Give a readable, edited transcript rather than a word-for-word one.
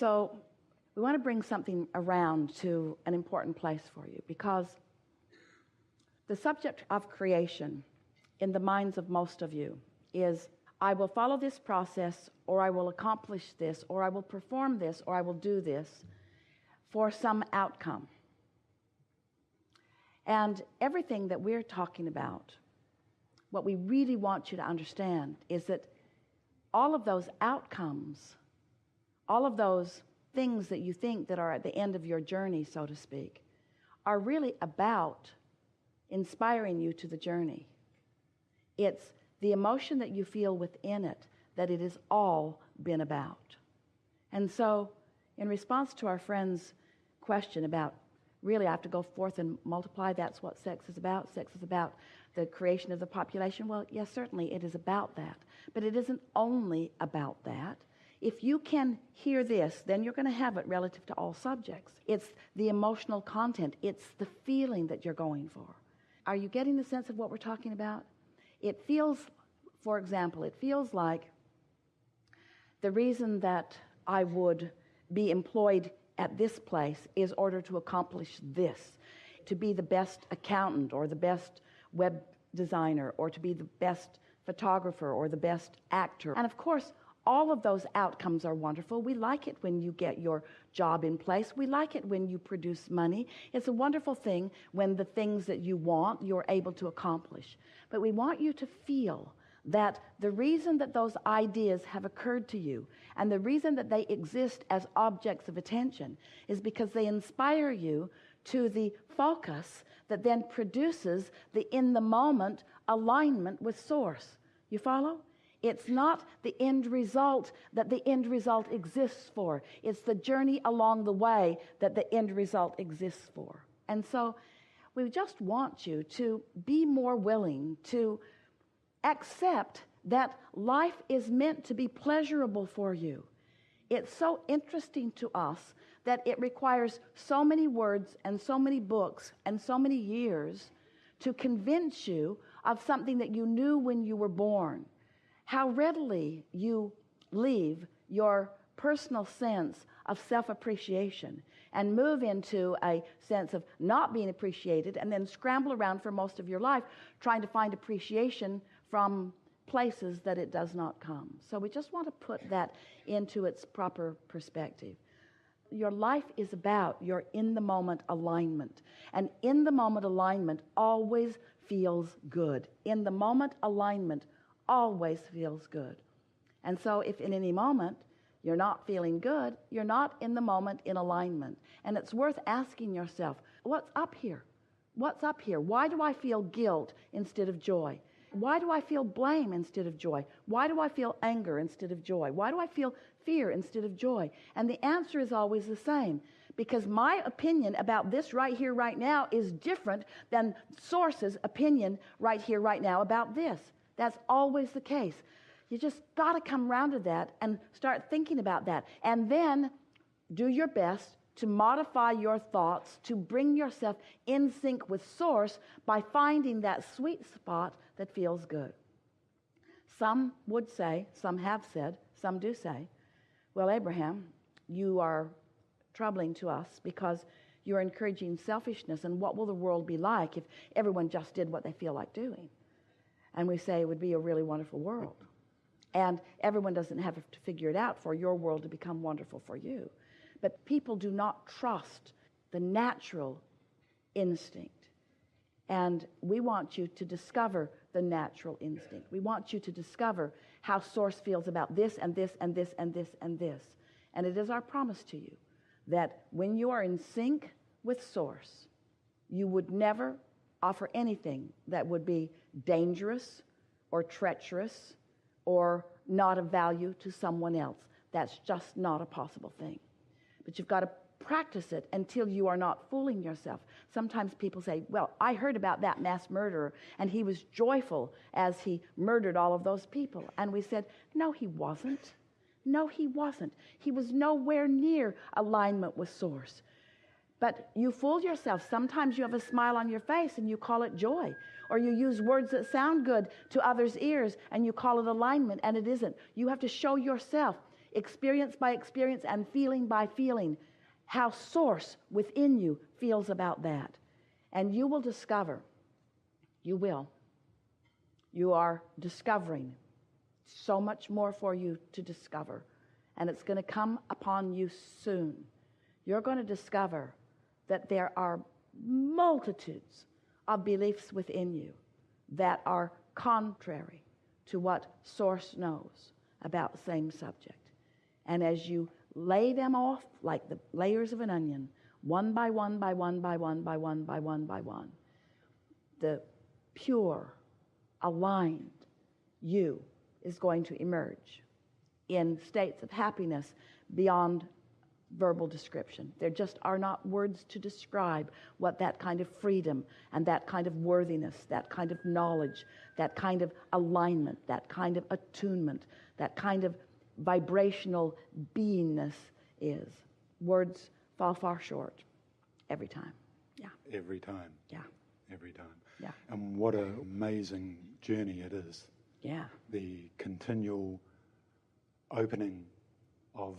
So we want to bring something around to an important place for you, because the subject of creation in the minds of most of you is, I will follow this process, or I will accomplish this, or I will perform this, or I will do this for some outcome. And everything that we're talking about, what we really want you to understand is that all of those outcomes, all of those things that you think that are at the end of your journey, so to speak, are really about inspiring you to the journey. It's the emotion that you feel within it that it has all been about. And so, in response to our friend's question about, really I have to go forth and multiply, that's what sex is about. Sex is about the creation of the population. Well, yes, certainly it is about that. But it isn't only about that. If you can hear this, then you're going to have it relative to all subjects. It's the emotional content. It's the feeling that you're going for. Are you getting the sense of what we're talking about? It feels, for example, it feels like the reason that I would be employed at this place is in order to accomplish this, to be the best accountant or the best web designer or to be the best photographer or the best actor. And of course, all of those outcomes are wonderful. We like it when you get your job in place. We like it when you produce money. It's a wonderful thing when the things that you want, you're able to accomplish. But we want you to feel that the reason that those ideas have occurred to you and the reason that they exist as objects of attention is because they inspire you to the focus that then produces the in-the-moment alignment with Source. You follow? It's not the end result that the end result exists for. It's the journey along the way that the end result exists for. And so we just want you to be more willing to accept that life is meant to be pleasurable for you. It's so interesting to us that it requires so many words and so many books and so many years to convince you of something that you knew when you were born. How readily you leave your personal sense of self-appreciation and move into a sense of not being appreciated and then scramble around for most of your life trying to find appreciation from places that it does not come. So we just want to put that into its proper perspective. Your life is about your in-the-moment alignment. And in-the-moment alignment always feels good. In-the-moment alignment always feels good. And so if in any moment you're not feeling good, you're not in the moment in alignment. And it's worth asking yourself, what's up here? What's up here? Why do I feel guilt instead of joy? Why do I feel blame instead of joy? Why do I feel anger instead of joy? Why do I feel fear instead of joy? And the answer is always the same. Because my opinion about this right here, right now is different than Source's opinion right here, right now about this. That's always the case. You just got to come around to that and start thinking about that. And then do your best to modify your thoughts, to bring yourself in sync with Source by finding that sweet spot that feels good. Some would say, some have said, some do say, well, Abraham, you are troubling to us because you're encouraging selfishness, and what will the world be like if everyone just did what they feel like doing? And we say it would be a really wonderful world. And everyone doesn't have to figure it out for your world to become wonderful for you. But people do not trust the natural instinct. And we want you to discover the natural instinct. We want you to discover how Source feels about this and this and this and this and this. And it is our promise to you that when you are in sync with Source, you would never offer anything that would be dangerous or treacherous or not of value to someone else. That's just not a possible thing. But you've got to practice it until you are not fooling yourself. Sometimes people say, well, I heard about that mass murderer and he was joyful as he murdered all of those people. And we said, no, he wasn't. No, he wasn't. He was nowhere near alignment with Source. But you fooled yourself. Sometimes you have a smile on your face and you call it joy. Or you use words that sound good to others' ears and you call it alignment, and it isn't. You have to show yourself experience by experience and feeling by feeling, how source within you feels about that. And you will discover, you are discovering so much more for you to discover. And it's going to come upon you soon. You're going to discover that there are multitudes of beliefs within you that are contrary to what Source knows about the same subject. And as you lay them off like the layers of an onion, one by one, by one, by one, by one, by one, by one, the pure, aligned you is going to emerge in states of happiness beyond verbal description. There just are not words to describe what that kind of freedom and that kind of worthiness, that kind of knowledge, that kind of alignment, that kind of attunement, that kind of vibrational beingness is. Words fall far short every time. Yeah. Every time. Yeah. Every time. Yeah. And what an amazing journey it is. Yeah. The continual opening of